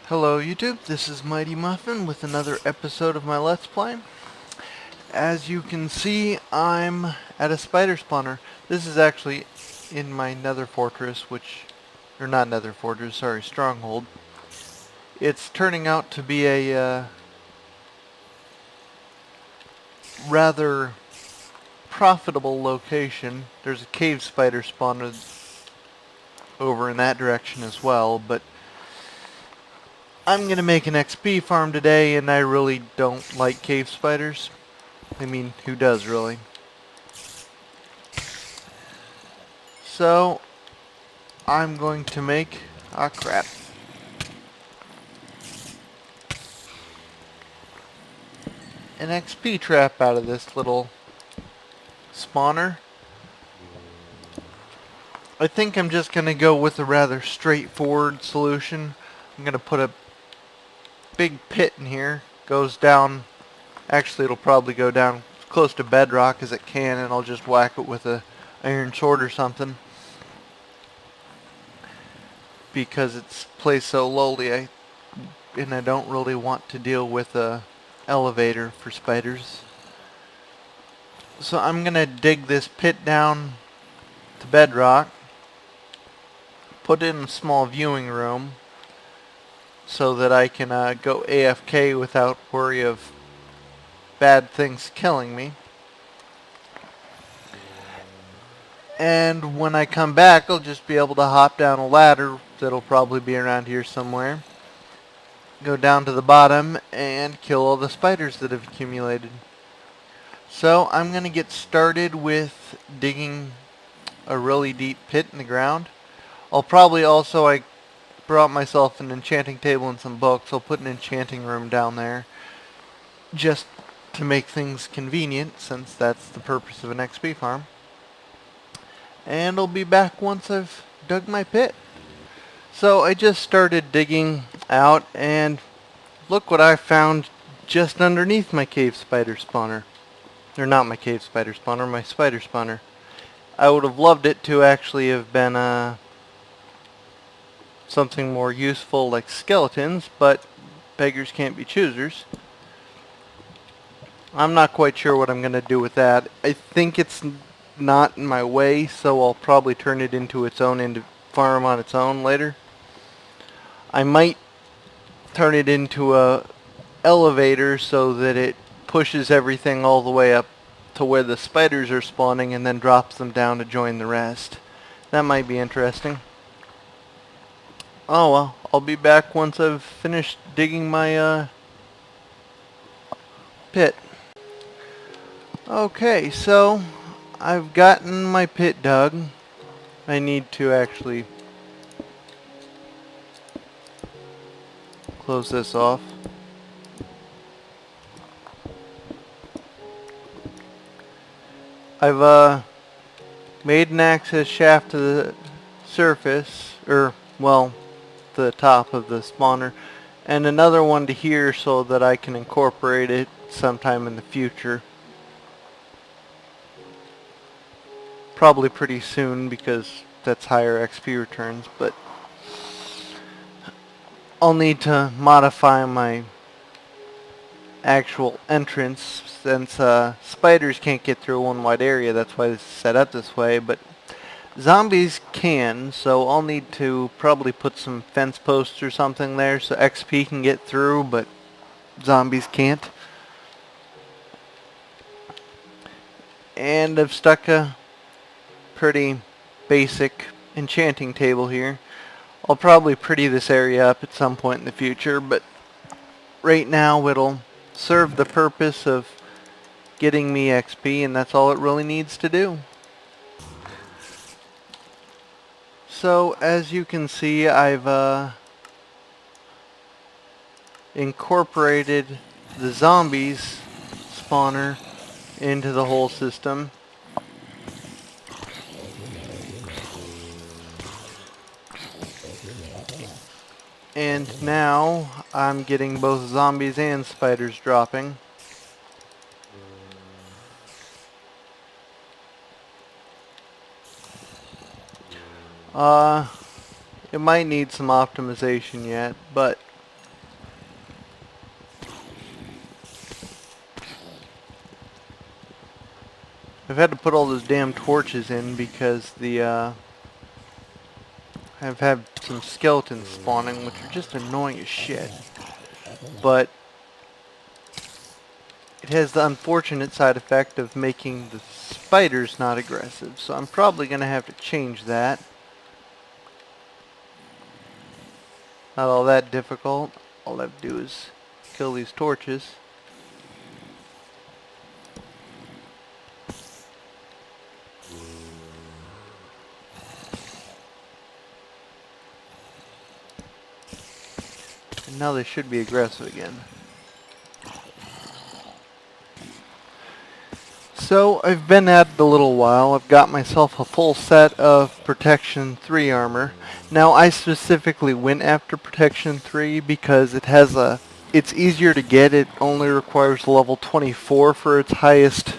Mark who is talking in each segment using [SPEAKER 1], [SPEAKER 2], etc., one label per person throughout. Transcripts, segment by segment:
[SPEAKER 1] Hello YouTube, this is Mightymuffin with another episode of my Let's Play. As you can see, I'm at a spider spawner. This is actually in my nether fortress, or not nether fortress, sorry, stronghold. It's turning out to be a rather profitable location. There's a cave spider spawner over in that direction as well, but I'm going to make an XP farm today, and I really don't like cave spiders. I mean, who does really? So, I'm going to make... ah, crap. An XP trap out of this little spawner. I think I'm just going to go with a rather straightforward solution. I'm going to put a big pit in here. Goes down... actually, it'll probably go down as close to bedrock as it can, and I'll just whack it with a iron sword or something. Because it's placed so lowly, and I don't really want to deal with a elevator for spiders. So I'm gonna dig this pit down to bedrock, put it in a small viewing room so that I can go AFK without worry of bad things killing me. And when I come back, I'll just be able to hop down a ladder that'll probably be around here somewhere. Go down to the bottom and kill all the spiders that have accumulated. So I'm going to get started with digging a really deep pit in the ground. I'll probably also, I brought myself an enchanting table and some books. I'll put an enchanting room down there just to make things convenient, since that's the purpose of an XP farm. And I'll be back once I've dug my pit. So I just started digging out, and look what I found just underneath my cave spider spawner. Or not my cave spider spawner, my spider spawner. I would have loved it to actually have been something more useful like skeletons, but beggars can't be choosers. I'm not quite sure what I'm going to do with that. I think it's not in my way, so I'll probably turn it into its own farm on its own later. I might turn it into a elevator so that it pushes everything all the way up to where the spiders are spawning and then drops them down to join the rest. That might be interesting. Oh well, I'll be back once I've finished digging my pit. Okay, so I've gotten my pit dug. I need to actually close this off. I've made an access shaft to the surface, or well, the top of the spawner, and another one to here so that I can incorporate it sometime in the future. Probably pretty soon, because that's higher XP returns, but I'll need to modify my actual entrance, since spiders can't get through one wide area. That's why it's set up this way, but zombies can, so I'll need to probably put some fence posts or something there so XP can get through, but zombies can't. And I've stuck a pretty basic enchanting table here. I'll probably pretty this area up at some point in the future, but right now it'll serve the purpose of getting me XP, and that's all it really needs to do. So as you can see, I've incorporated the zombies spawner into the whole system. And now I'm getting both zombies and spiders dropping. It might need some optimization yet, but I've had to put all those damn torches in because I've had some skeletons spawning, which are just annoying as shit. But it has the unfortunate side effect of making the spiders not aggressive, so I'm probably going to have to change that. Not all that difficult. All I have to do is kill these torches. And now they should be aggressive again. So, I've been at it a little while. I've got myself a full set of Protection 3 armor. Now, I specifically went after Protection 3 because it's easier to get. It only requires level 24 for its highest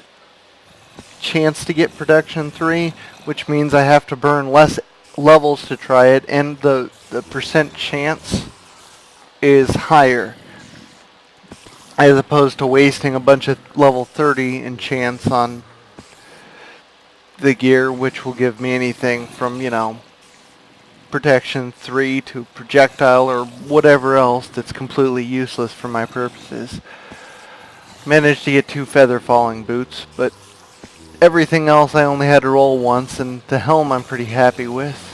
[SPEAKER 1] chance to get Protection 3, which means I have to burn less levels to try it, and the percent chance is higher, as opposed to wasting a bunch of level 30 in chance on the gear, which will give me anything from, Protection 3 to projectile or whatever else that's completely useless for my purposes. Managed to get 2 feather falling boots, but everything else I only had to roll once, and the helm I'm pretty happy with.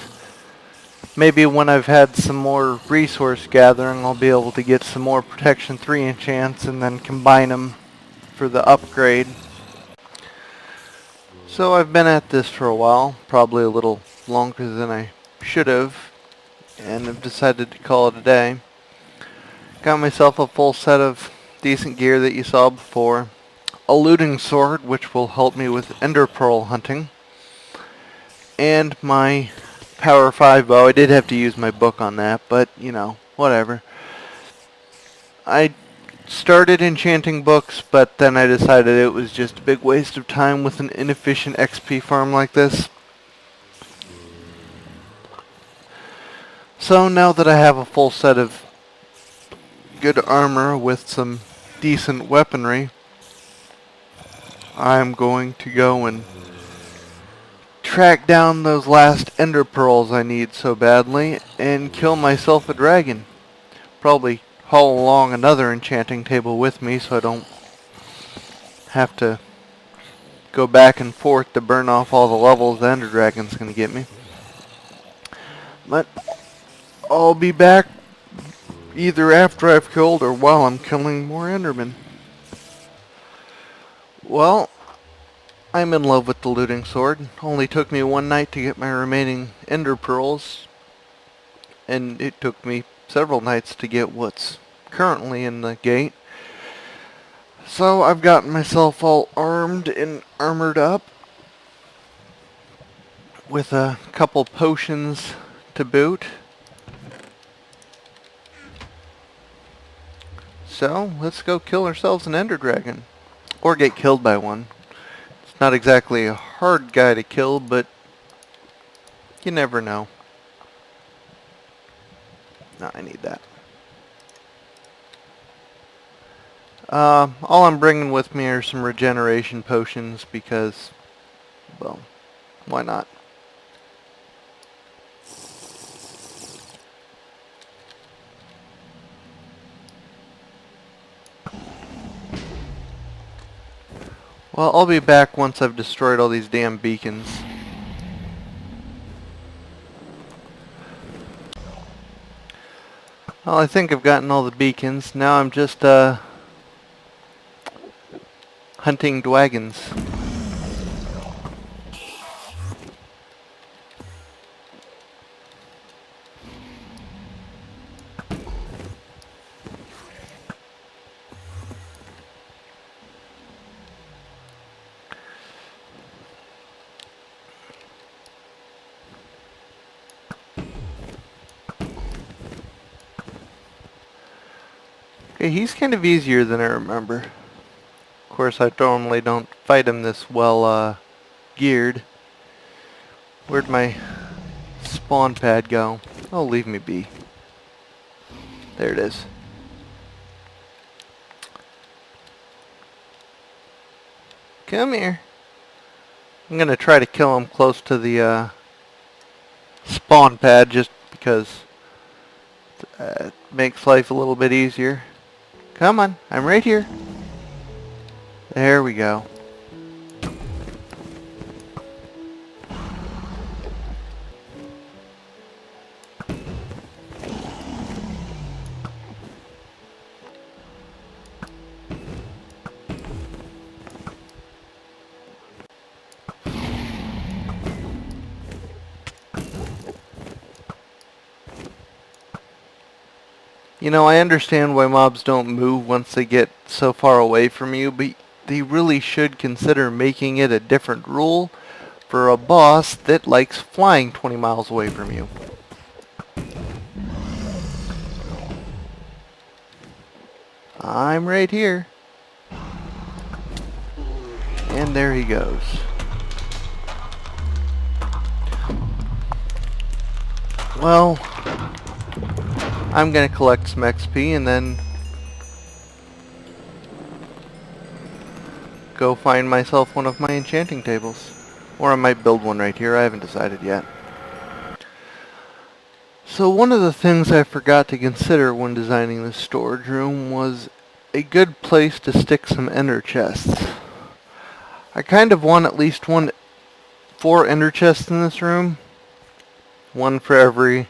[SPEAKER 1] Maybe when I've had some more resource gathering, I'll be able to get some more Protection 3 enchants and then combine them for the upgrade. So I've been at this for a while, probably a little longer than I should have, and I've decided to call it a day. Got myself a full set of decent gear that you saw before. A looting sword, which will help me with ender pearl hunting. And my Power 5 bow. I did have to use my book on that, but, whatever. I started enchanting books, but then I decided it was just a big waste of time with an inefficient XP farm like this. So now that I have a full set of good armor with some decent weaponry, I'm going to go and track down those last ender pearls I need so badly and kill myself a dragon. Probably haul along another enchanting table with me so I don't have to go back and forth to burn off all the levels the ender dragon's going to get me. But I'll be back either after I've killed or while I'm killing more endermen. Well, I'm in love with the looting sword. Only took me one night to get my remaining ender pearls, and it took me several nights to get what's currently in the gate. So I've gotten myself all armed and armored up with a couple potions to boot. So let's go kill ourselves an ender dragon, or get killed by one. It's not exactly a hard guy to kill, but you never know. No, I need that. All I'm bringing with me are some regeneration potions because, well, why not? Well, I'll be back once I've destroyed all these damn beacons. Well, I think I've gotten all the beacons. Now I'm just, hunting dragons. Okay, he's kind of easier than I remember. Of course, I normally don't fight him this well, geared. Where'd my spawn pad go? Oh, leave me be. There it is. Come here. I'm going to try to kill them close to the spawn pad just because it makes life a little bit easier. Come on, I'm right here. There we go. You know, I understand why mobs don't move once they get so far away from you, but they really should consider making it a different rule for a boss that likes flying 20 miles away from you. I'm right here. And there he goes. Well, I'm gonna collect some XP and then go find myself one of my enchanting tables. Or I might build one right here, I haven't decided yet. So one of the things I forgot to consider when designing this storage room was a good place to stick some ender chests. I kind of want at least 4 ender chests in this room. One for every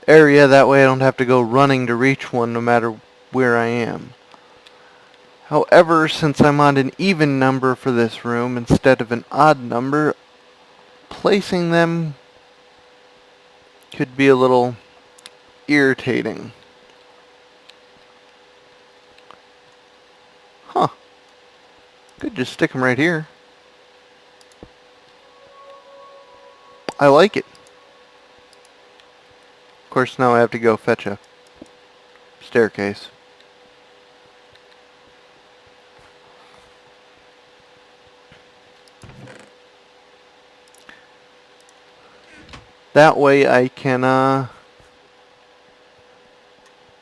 [SPEAKER 1] area, that way I don't have to go running to reach one no matter where I am. However, since I'm on an even number for this room instead of an odd number, placing them could be a little irritating. Huh. Could just stick them right here. I like it. Of course, now I have to go fetch a staircase. That way I can,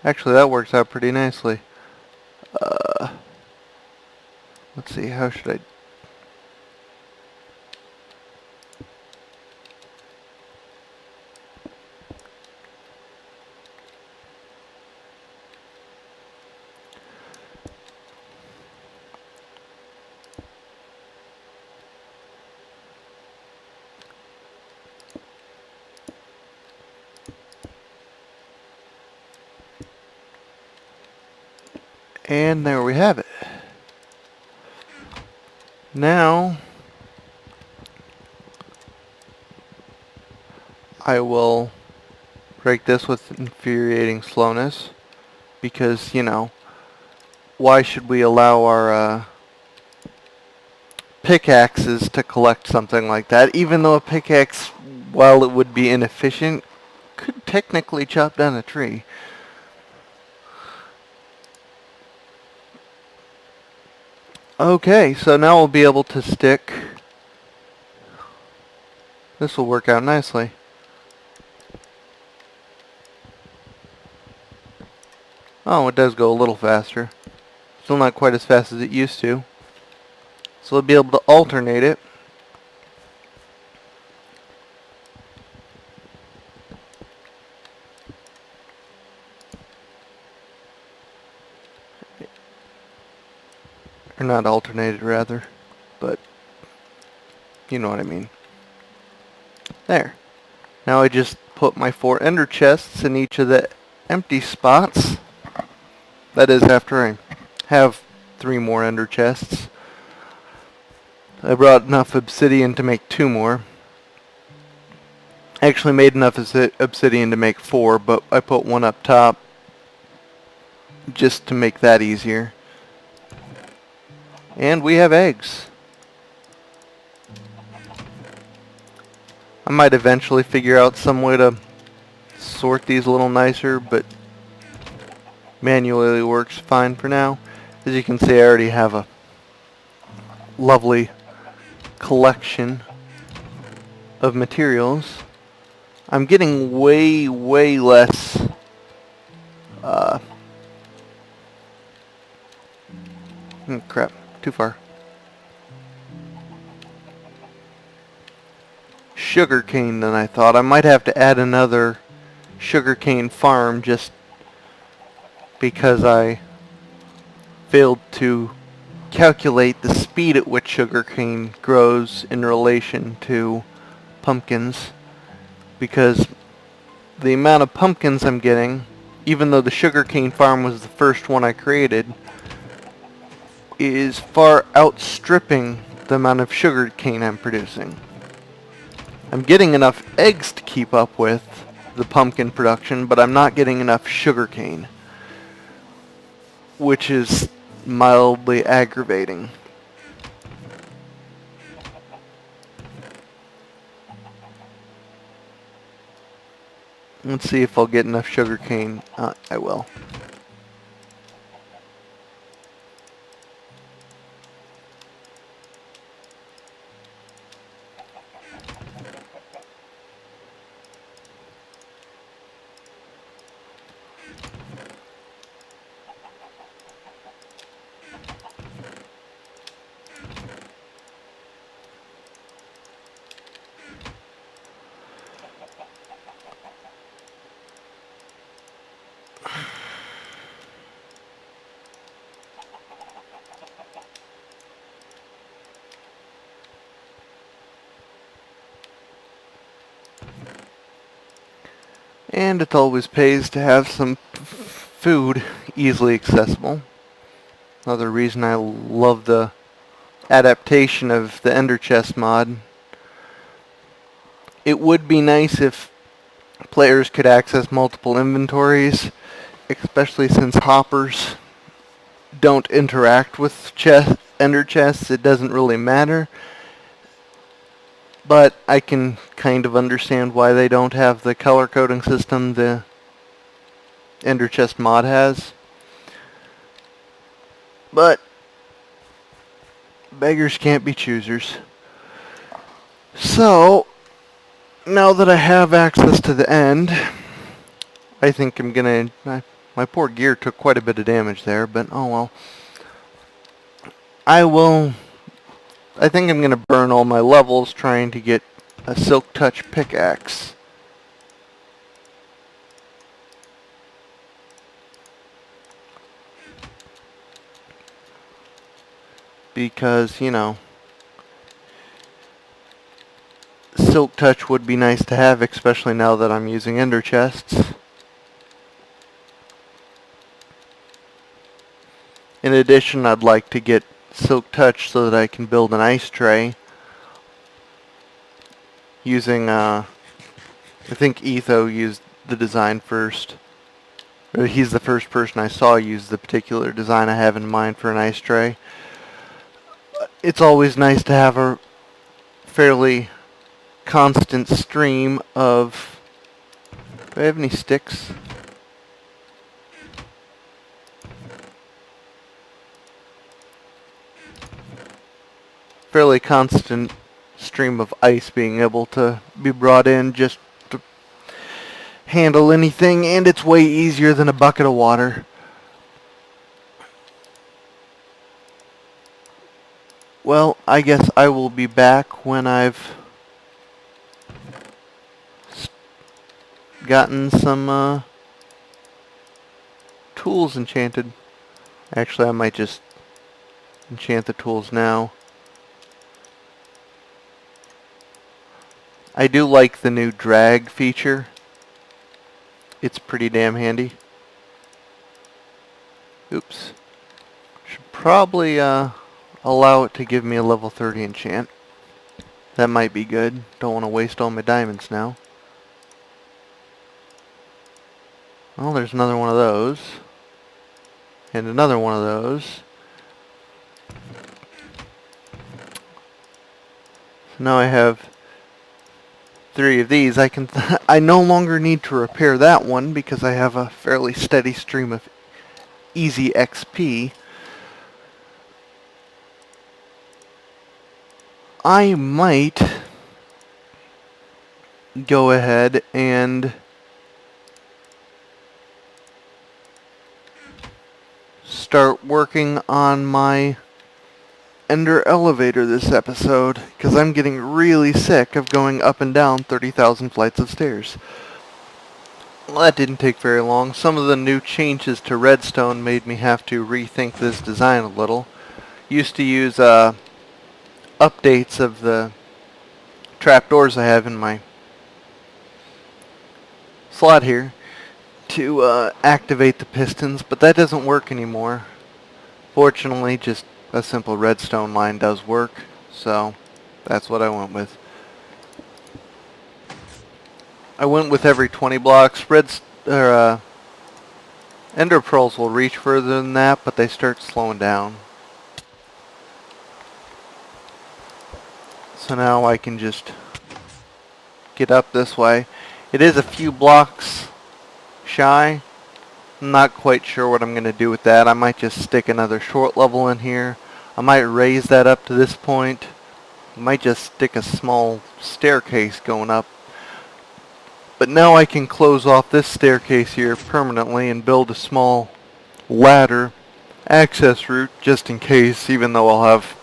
[SPEAKER 1] actually that works out pretty nicely. Let's see, how should I... And there we have it. Now, I will break this with infuriating slowness, because, you know, why should we allow our pickaxes to collect something like that, even though a pickaxe, while it would be inefficient, could technically chop down a tree. Okay, so now we'll be able to stick... This will work out nicely. Oh, it does go a little faster. Still not quite as fast as it used to. So we'll be able to alternate it. Or not alternated, rather. But, you know what I mean. There. Now I just put my 4 ender chests in each of the empty spots. That is after I have 3 more ender chests. I brought enough obsidian to make 2 more. I actually made enough obsidian to make 4, but I put 1 up top just to make that easier. And we have eggs. I might eventually figure out some way to sort these a little nicer, but manually works fine for now. As you can see, I already have a lovely collection of materials. I'm getting way less crap, too far. sugarcane than I thought. I might have to add another sugarcane farm just because I failed to calculate the speed at which sugarcane grows in relation to pumpkins, because the amount of pumpkins I'm getting, even though the sugarcane farm was the first one I created, is far outstripping the amount of sugarcane I'm producing. I'm getting enough eggs to keep up with the pumpkin production, but I'm not getting enough sugarcane, which is mildly aggravating. Let's see if I'll get enough sugarcane. I will. And it always pays to have some food easily accessible. Another reason I love the adaptation of the Ender Chest mod. It would be nice if players could access multiple inventories, especially since hoppers don't interact with Ender Chests. It doesn't really matter. But I can kind of understand why they don't have the color coding system the Ender Chest mod has. But beggars can't be choosers. So, now that I have access to the end, I think I'm gonna... my poor gear took quite a bit of damage there, but oh well. I think I'm gonna burn all my levels trying to get a Silk Touch pickaxe. Because, you know, Silk Touch would be nice to have, especially now that I'm using Ender Chests. In addition, I'd like to get Silk Touch so that I can build an ice tray using, I think Etho used the design first. Or he's the first person I saw use the particular design I have in mind for an ice tray. It's always nice to have a fairly constant stream of... Do I have any sticks? Fairly constant stream of ice being able to be brought in just to handle anything, and it's way easier than a bucket of water. Well, I guess I will be back when I've gotten some tools enchanted. Actually, I might just enchant the tools now. I do like the new drag feature. It's pretty damn handy. Oops. Should probably allow it to give me a level 30 enchant. That might be good. Don't want to waste all my diamonds now. Well, there's another one of those. And another one of those. So now I have 3 of these. I no longer need to repair that one because I have a fairly steady stream of easy XP. I might go ahead and start working on my ender elevator this episode, because I'm getting really sick of going up and down 30,000 flights of stairs. Well, that didn't take very long. Some of the new changes to redstone made me have to rethink this design a little. Used to use updates of the trapdoors I have in my slot here to activate the pistons, but that doesn't work anymore. Fortunately, just a simple redstone line does work, so that's what I went with. I went with every 20 blocks. Ender pearls will reach further than that, but they start slowing down. So now I can just get up this way. It is a few blocks shy. I'm not quite sure what I'm going to do with that. I might just stick another short level in here. I might raise that up to this point. I might just stick a small staircase going up. But now I can close off this staircase here permanently and build a small ladder access route just in case, even though I'll have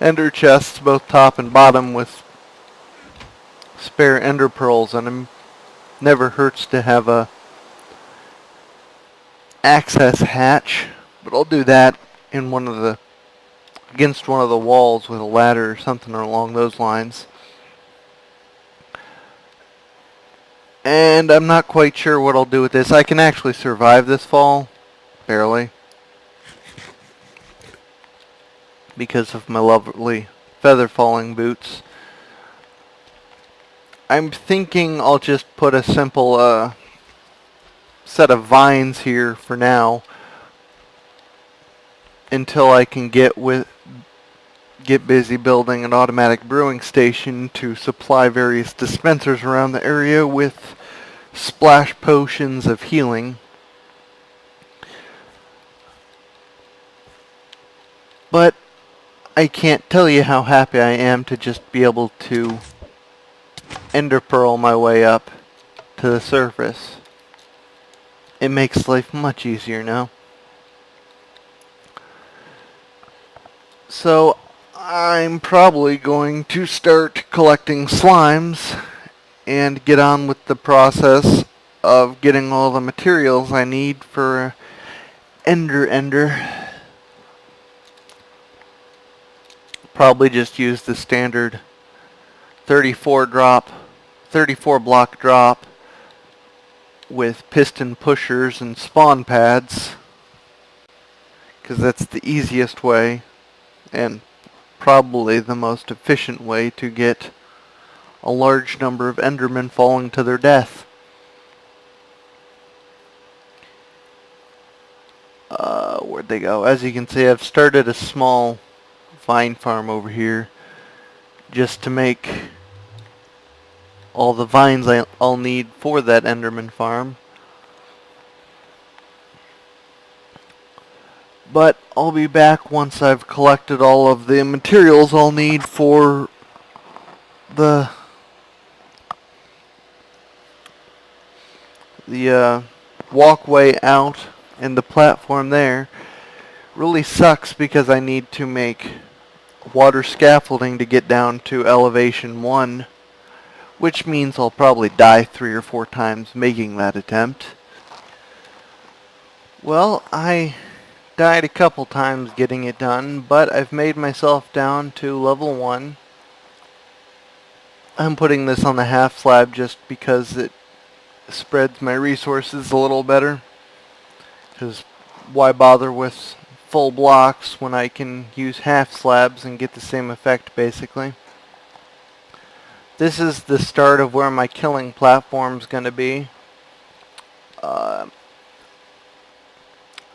[SPEAKER 1] ender chests both top and bottom with spare ender pearls on them. Never hurts to have a access hatch, but I'll do that in against one of the walls with a ladder or something along those lines. And I'm not quite sure what I'll do with this. I can actually survive this fall, barely, because of my lovely feather falling boots. I'm thinking I'll just put a simple set of vines here for now until I can get busy building an automatic brewing station to supply various dispensers around the area with splash potions of healing. But I can't tell you how happy I am to just be able to ender pearl my way up to the surface. It makes life much easier now. So I'm probably going to start collecting slimes and get on with the process of getting all the materials I need for ender. Probably just use the standard 34 block drop with piston pushers and spawn pads, because that's the easiest way and probably the most efficient way to get a large number of endermen falling to their death. Where'd they go? As you can see, I've started a small vine farm over here just to make all the vines I'll need for that enderman farm. But I'll be back once I've collected all of the materials I'll need for the walkway out and the platform there. Really sucks because I need to make water scaffolding to get down to elevation 1, which means I'll probably die 3 or 4 times making that attempt. Well, I died a couple times getting it done, but I've made myself down to level 1. I'm putting this on the half slab just because it spreads my resources a little better. Because why bother with full blocks when I can use half slabs and get the same effect basically. This is the start of where my killing platform's going to be.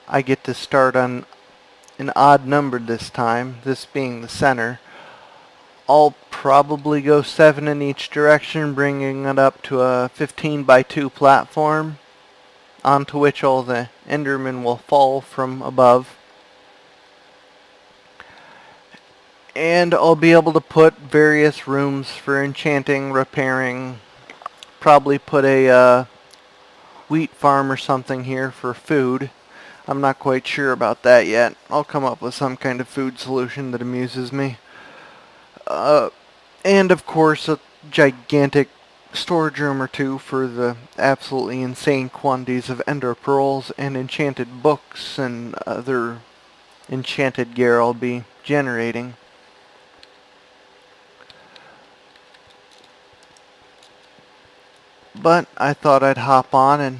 [SPEAKER 1] I get to start on an odd number this time, this being the center. I'll probably go 7 in each direction, bringing it up to a 15 by 2 platform onto which all the endermen will fall from above. And I'll be able to put various rooms for enchanting, repairing, probably put a wheat farm or something here for food. I'm not quite sure about that yet. I'll come up with some kind of food solution that amuses me. And of course, a gigantic storage room or two for the absolutely insane quantities of ender pearls and enchanted books and other enchanted gear I'll be generating. But I thought I'd hop on and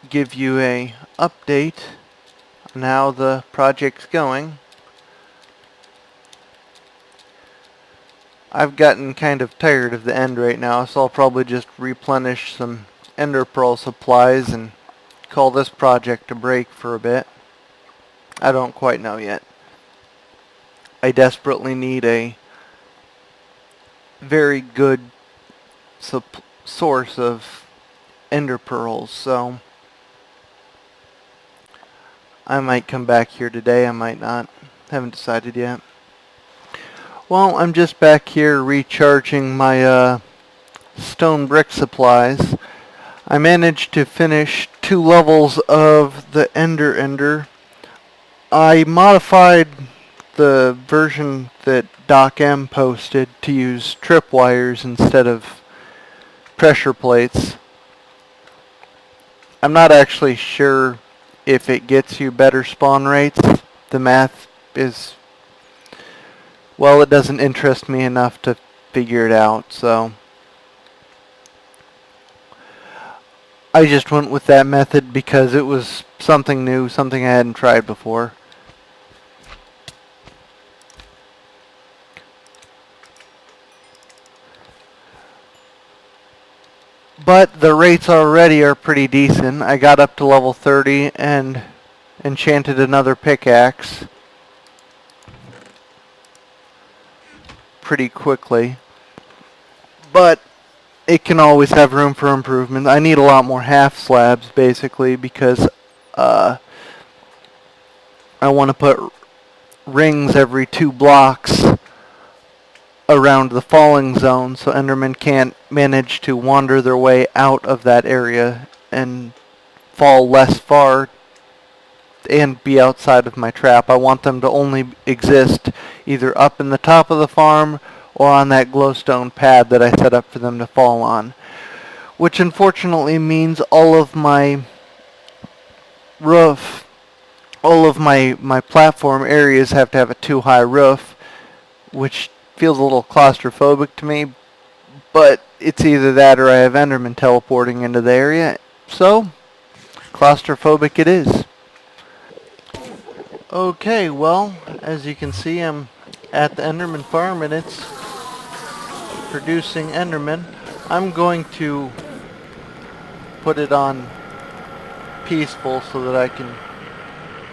[SPEAKER 1] give you a update on how the project's going. I've gotten kind of tired of the end right now, so I'll probably just replenish some ender pearl supplies and call this project a break for a bit. I don't quite know yet. I desperately need a very good source of ender pearls, so I might come back here today, I might not. Haven't decided yet. Well, I'm just back here recharging my stone brick supplies. I managed to finish 2 levels of the Ender. I modified the version that Doc M posted to use tripwires instead of pressure plates. I'm not actually sure if it gets you better spawn rates. The math is, well, it doesn't interest me enough to figure it out, so I just went with that method because it was something new, something I hadn't tried before. But the rates already are pretty decent. I got up to level 30 and enchanted another pickaxe pretty quickly. But it can always have room for improvement. I need a lot more half slabs, basically, because I want to put rings every 2 blocks around the falling zone so Endermen can't manage to wander their way out of that area and fall less far and be outside of my trap. I want them to only exist either up in the top of the farm or on that glowstone pad that I set up for them to fall on. Which unfortunately means all of my roof, all of my platform areas have to have a too high roof, which feels a little claustrophobic to me, but it's either that or I have Enderman teleporting into the area, so claustrophobic it is. Okay, well, as you can see, I'm at the Enderman farm and it's producing Enderman. I'm going to put it on peaceful so that I can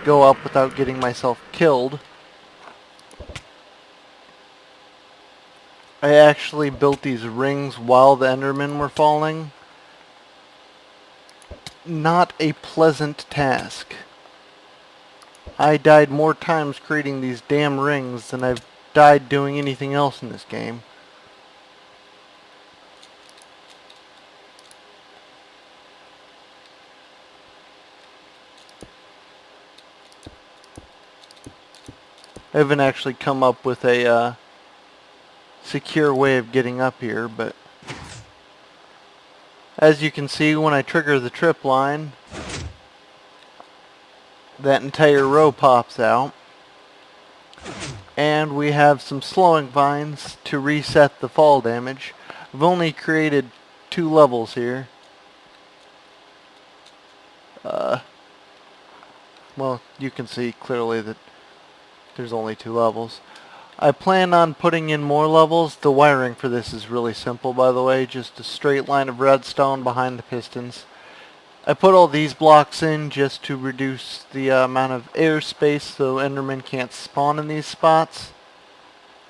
[SPEAKER 1] go up without getting myself killed. I actually built these rings while the Endermen were falling. Not a pleasant task. I died more times creating these damn rings than I've died doing anything else in this game. I haven't actually come up with a secure way of getting up here, but as you can see, when I trigger the trip line, that entire row pops out. And we have some slowing vines to reset the fall damage. I've only created 2 levels here. Well, you can see clearly that there's only 2 levels. I plan on putting in more levels. The wiring for this is really simple, by the way. Just a straight line of redstone behind the pistons. I put all these blocks in just to reduce the amount of airspace so Endermen can't spawn in these spots.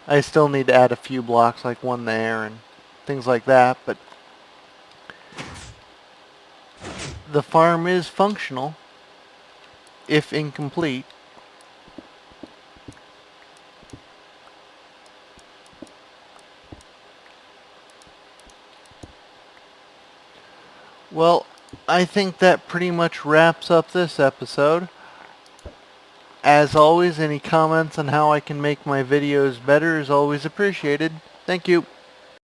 [SPEAKER 1] I still need to add a few blocks, like one there and things like that, but the farm is functional, if incomplete. Well, I think that pretty much wraps up this episode. As always, any comments on how I can make my videos better is always appreciated. Thank you.